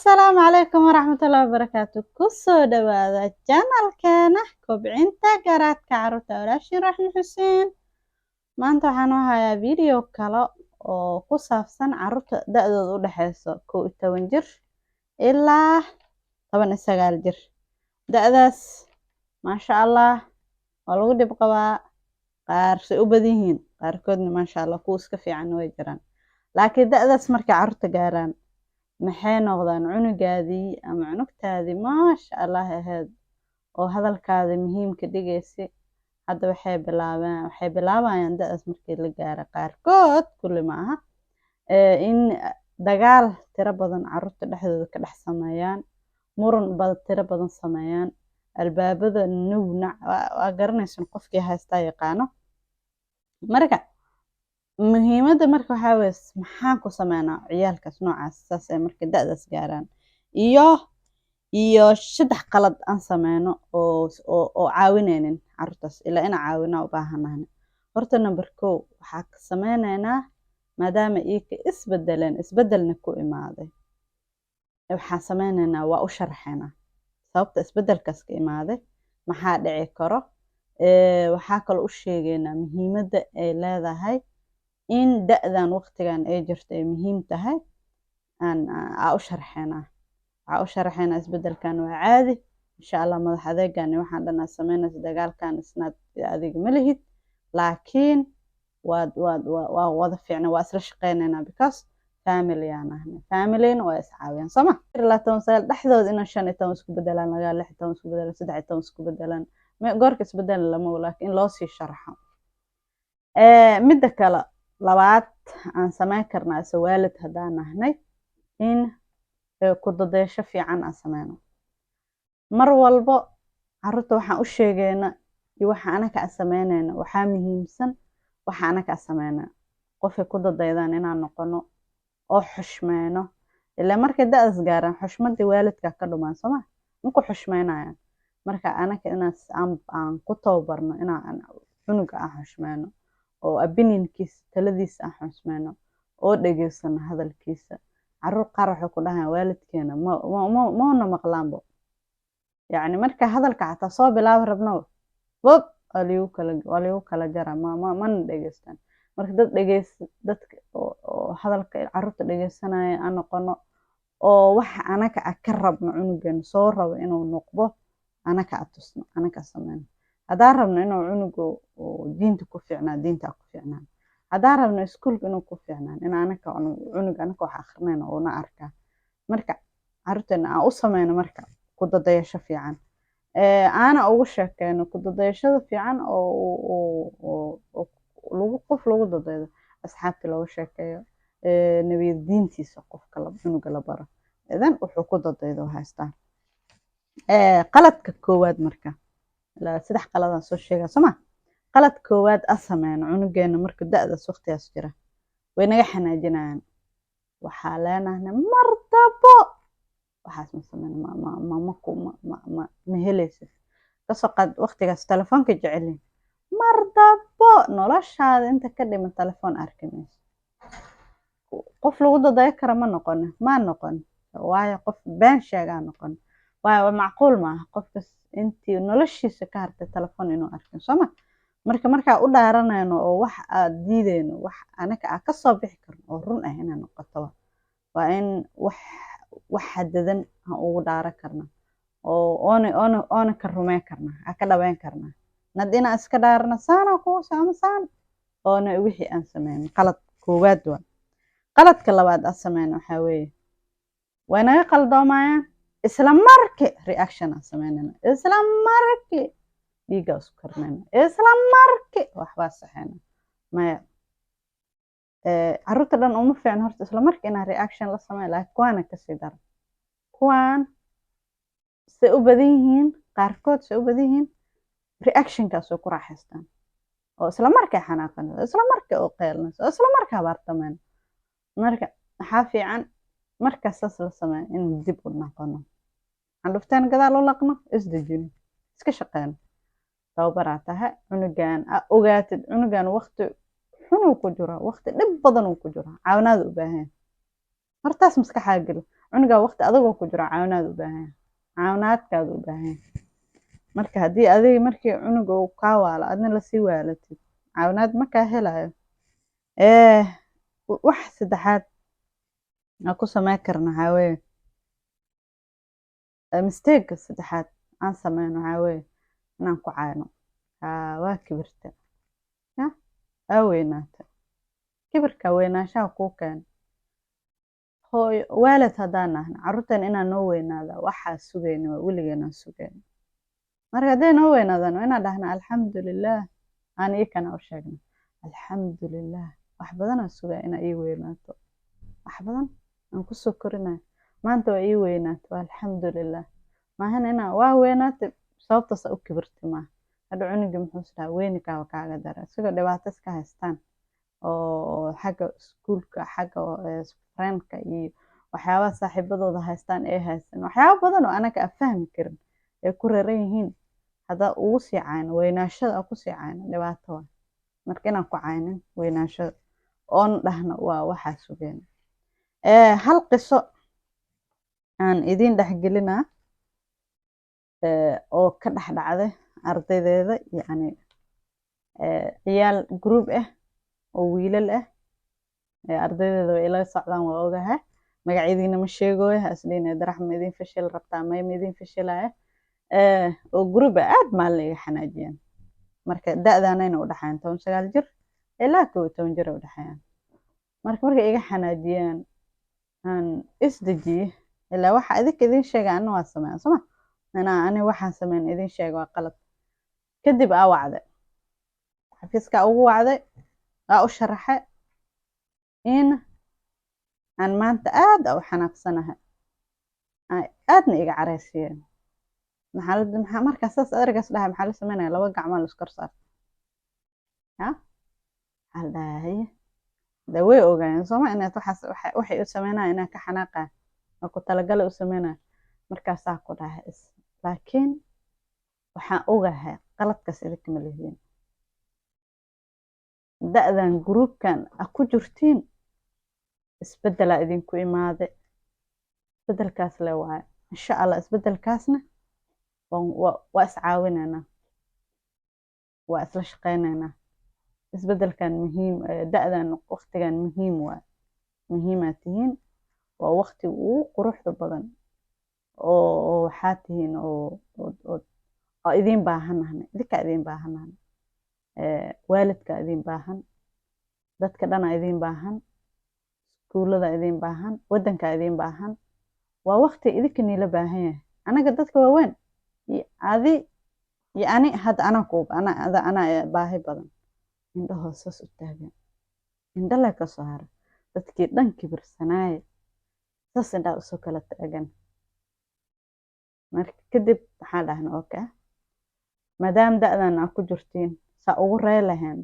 السلام عليكم ورحمة الله وبركاته kusoo dhawaada channelkeena kobcinta garaadka carruurta walaashiin Raxmi Xuseen. Maanta waxaan u hayaa video kale oo ku saabsan carruurta da'dooda u dhaxayso 11 jir ilaa 19 jir. Da'daas maasha Allah waa lagu dhib qabaa, qaar say u badan yihiin, qaarkoodna maasha Allah kuwa iska fiican way jiraan. Laakiin da'daas markay carruurta gaaraan maxay noqdaan cunugaadii ama cunugtaadii maasha Allah ahayd oo hadalkaada muhiimka dhigaysa. Hadda waxay bilaabayaan da'daas markii la gaaro qaarkood kulli ma aha in dagaal tiro badan carruurta dhexdooda ka dhex sameeyaan, muran tiro badan sameeyaan, albaabada nugnac waa garanaysan qofkii haystaa yaqaano. Marka muhiimadda marka waxaa weeye maxaan ku sameynaa ciyaalkaas noocaas saas ay markay da'daas gaaraan iyo 3 qalad aan sameyno oo caawinaynin carruurtaas ilaa inaan caawinaa u baahanahay. Horta number 1 waxaa ka sameynaynaa maadaama iyaga isbedelna ku imaaday, waxaan sameynaynaa waa u sharaxaynaa sababta isbedelkaas ka imaaday, maxaa dhici karo, waxaa kaloo u sheegaynaa muhiimadda ay leedahay in da'dan waqtigan ay jirto ay muhiim tahay. aan u sharaxaynaa isbedelkan waa caadi insha Allah. madax adeegan waxaan dhan aad sameynaysa dagaalkan isnaad adiga ma lihid, laakiin waa wada fiicna waa isla shaqeynaynaa because family aan ahnay, family-na waa is caawiyaan soo ma 19 dhexdooda inaan 15 isku bedelaan, 16 isku bedelaan, 17 isku bedelaan, goorka isbedelan lama laakiin loo sii sharaxo. midda kale labaad aan sameyn karnaa is waalid haddaan nahnay in ku dadaysho fiican aan sameyno. mar walbo carruurta waxaan u sheegaynaa iyo waxa anaka aan sameynayno waxaa muhiimsan waxa anaka aan sameynaa. qofay ku dadaydaan inaan noqono oo xushmeyno, ilaa markay da'daas gaaraan xushmadii waalidka ka dhumaan soo ma ku xushmeynayaan. marka anaka aan ku tababarno inaan cunuga aan xushmeyno oo opinionkiisa taladiisa aan xushmeyno oo dhageysano hadalkiisa. carruur qaar waxay ku dhahaan waalidkeena ma maqlaanbo, yacni marka hadalka xataa soo bilaabi rabno bob waa liigu kala jara mana dhageystaan. marka dadka oo hadalka carruurta dhageysanaya aan noqono oo waxa anaka aan ka rabno cunugeena soo rabo inuu noqdo anaka aan tusno, anaka sameyno. haddaan rabno inuu cunugu diinta ku fiicnaa diinta ku fiicnaan, haddaan rabno iskuulka inuu ku fiicnaan in cunuga anaka wax akhrinayno uuna arkaa. marka carruurteena aan u sameyno marka ku dadayasho fiican, aana ugu sheekeyno ku dadayashada fiican oo qof lagu dadaydo asxaabta looga sheekeeyo, nabiyad diintiisa qofka cunuga la baro idan wuxuu ku dadaydo haystaa. qaladka koowaad marka 3 qaladaan soo sheegaa soo ma qalad koowaad aan sameyno cunugeena marka da'daas waqtigaas jira way naga xanaajinayaan. waxaa leenahay mardabo waxaas ma sameyno ma helaysid kasoo qaad waqtigaas telefoonka jecelin mardabo noloshaada inta ka dhiman telefoon arki mayso. qof lagu dadayo kara ma noqon waayo qof been sheegaa noqon waayo macquul maaha qofkas intii noloshiisa ka hartay telefoon inuu arkin soo ma. markaa u dhaaranayno oo wax aad diidayno wax anaka aan ka soo bixi karno oo run ah inaan noqoto waa in wax xadadan aan ugu dhaaran karna oo oona ka rumeyn karna aan ka dhaweyn karna nad inaan iska dhaarno saana kuwa saan oona wixii aan sameyno. qalad koowaad waa. qaladka labaad aan sameyno waxaa weeye way naga qaldoomayaan isla markii reaction aan sameynayna, isla markii dhiiga isku karnayna, isla markii waxbaa saxayna maya. carruurta dhan uma fiicno horta isla markii inaan reaction la sameeyo, laakiin kuwaana kasii dara. kuwaan say u badan yihiin qaarkood say u badan yihiin reactionkaas way ku raaxaystaan oo isla markii xanaaqanayso, isla markii oo qeylnayso, isla markii habaartamayno. marka waxaa fiican markaas saas la sameeyo in dib u noqono, candhufteen gadaal u laqno, isdejino, iska shaqeyno. tababaraa tahay cunugan ogaatid cunugan waqti xun uu ku jiro, waqti dhib badan uu ku jiro, caawinaad u baahan. hortaas maskaxaa geli cunugaa waqti adagoo ku jiro caawinaad u baahan yahay caawinaadkaada u baahan yahay marka haddii adiga markii cunuga uu kaa waalo adna lasii waalatid caawinaad ma kaa helayo wax saddexaad aan ku samayn karna waxaa weeye mistake saddexaad aan sameyno waxaa weeye inaan ku caayno waa kibirta aa weynaata kibirka weynaanshaha kuu keena hooyo waalid haddaan nahna carruurteen inaan noo weynaada waxaa sugayna waa weligeenaan sugayna marka hadday noo weynaadaan waa inaan dhahna alxamdulilaah aan iyakana u sheegna alxamdulilaah wax badanaa sugaa inaa ii weynaato wax badan aan kusoo korinayo maanta waa ii weynaato waa alxamdulilaah maahan inaa waa weynaata sababtaas u kibirti maaha hadha cunugii muxuu isdhaha weynikaaba kaaga dara isagoo dhibaato iska haystaan oo xagga iskuulka xagga friendka iyo waxyaabaha saaxiibadooda haystaan ee haystaan waxyaabo badan oo anaga aan fahmi karin ay ku raran yihiin haddaa ugu sii cayno weynaashada aan kusii cayno dhibaato waa marka inaan ku caynin weynaashada oon dhahno waa waxaa sugeen hal qiso aan idiin dhexgelinaa oo ka dhex dhacday ardaydeeda yacni ciyaal group ah oo wiilal ah ardaydeeda way ila socdaan waa ogahay magacyadiina ma sheegooyo hasliin daraxma idin fashil rabtaa mayma idin fashilaya oo group aad maalin iga xanaajiyaan marka da'daanayna u dhaxayaan 19 jir ilaa 12 jir u dhaxayaan markay iga xanaajiyaan aan isdajiye ilaa waxa idinka idin sheega anna waa sameeyaan soma ani waxaan sameyn idin sheega waa qalad kadib aa wacday xafiiska ugu wacday aa u sharaxay in aan maanta aad u xanaaqsanahay aadna iga caraysiyeen maxaa markaas saas ergaas dhahay maxaa la sameynaya laba gacmo la iskor saarta maxaa la dhahay dee way ogaayeen sooma inaad waxay u sameynaya inaan ka xanaaqaa oo ku talagala u sameynaya markaasaa ku dhahay laakiin waxaan ogahay qaladkaas idinkama lihiin da'dan gruubkan a ku jirtiin isbeddelaa idinku imaade isbeddelkaas le waaye insha allah isbeddelkaasna waa iscaawinaynaa waa isla shaqaynaynaa isbeddelkan muhiim da'dan waqtigan muhiim waaye muhiimaa tihiin waa waqti ugu quruxda badan oo waxaa tihiin oo idin baahanahna idinkaa idin baahanahna waalidka idin baahan dadka dhana idin baahan iskuullada idin baahan waddanka idin baahan waa waqti idinka niila baahan yahay anaga dadka waaweyn adi iyo ani hadda anaa baahi badan indhahoo saas u taagan indhala ka soo hara dadkii dhan kibirsanaaye saas indhaa usoo kala taagan marka kadib waxaan dhahna okay maadaama da'dan aa ku jirtiin saa ugu ree lahayn